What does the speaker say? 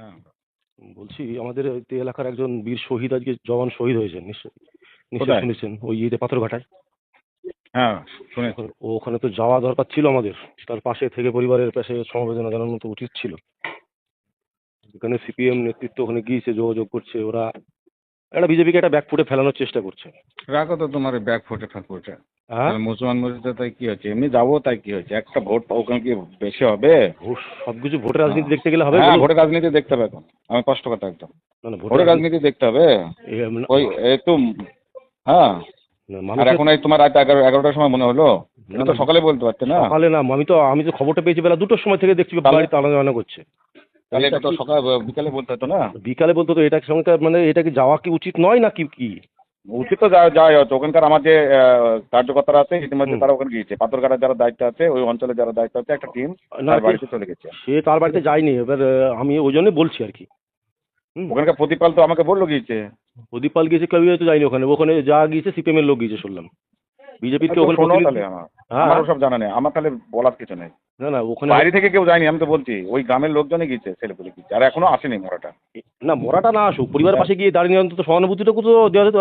হ্যাঁ বলছি আমাদের এই এলাকার একজন বীর শহীদ, আজকে জওয়ান শহীদ হয়েছেন, নিশ্চয় নিশ্চয় কোথায়? শুনেছেন, ওই ইয়েতে পাথরঘাটায়। হ্যাঁ শুনেছি। ওখানে তো যাওয়া দরকার ছিল আমাদের, তার পাশে থেকে পরিবারের পাশে সমবেদনা জানানো তো উচিত ছিল। এখানে সিপিএম নেতৃত্ব ওখানে গিয়েছে, যোগাযোগ করছে, ওরা একটা বিজেপিকে একটা ব্যাকফুটে ফেলানোর চেষ্টা করছে। রাখো তো তোমার ব্যাগ ফুটে ঠাকুরটা। হ্যাঁ, তাহলে মুসলমান মসজিদে তাই কি হচ্ছে, এমনি যাবো তাই কি হচ্ছে, একটা ভোট ওখানে কি বেশি হবে? সবকিছু ভোটের হ্যাঁ রাজনীতি দেখতে গেলে হবে হ্যাঁ, বলুন? ভোটের রাজনীতি দেখতে হবে এখন, আমি স্পষ্ট কথা একদম। না না, ভোটের ভোটের রাজনীতি রাজনীতি দেখতে হবে। ওই না, একটু হ্যাঁ। আর মানুষের এখন এই তোমার রাত 11টার সময় মনে হলো, না এটা না, তো সকালে বলতে পারতে না। সকালে না, আমি তো খবরটা পেয়েছি বেলা 2টোর সময় থেকে, দেখছি তাহলে বাড়িতে আলাদা আলাদা করছে। তাহলে এটা এটা তো কি সকাল বিকালে বলতে হতো না। বিকালে বলতো, তো এটা সঙ্গে মানে এটা কি যাওয়া কি উচিত নয় না কি কি? উচিত তো যাওয়াই হচ্ছে। ওখানকার আমার যে কার্যকর্তারা আছে ইতিমধ্যে হুম। তারা ওখানে গিয়েছে, পাথরঘাটার যারা দায়িত্ব আছে, ওই অঞ্চলে যারা দায়িত্ব আছে, একটা টিম না, তার বাড়িতে চলে গেছে। সে তার ঠিক বাড়িতে আছে, যায়নি, এবার আমি ওই জন্যই বলছি আর কি। হুম। ওখানকার প্রতিপাল তো আমাকে বললো গিয়েছে। প্রদীপ পাল গিয়েছে, কেউ তো যায়নি ওখানে, ওখানে যা গিয়েছে সিপিএম এর লোক গিয়েছে শুনলাম, বিজেপির কেউ তো ওখানে শোনো প্রতিনিধি। তাহলে আমার, হ্যাঁ আমারও সব জানা নেই, আমার তাহলে বলার কিছু নেই। না না, ওখানে বাইরে থেকে কেউ যায়নি, আমি তো বলছি ওই গ্রামের লোকজনই গিয়েছে, ছেলেপুলে গিয়েছে, আর এখনো আসেনি মরাটা। না, মরাটা না আসুক, পরিবারের পাশে গিয়ে দাঁড়িয়ে অন্তত সহানুভূতিটুকু তো দেওয়া যেত।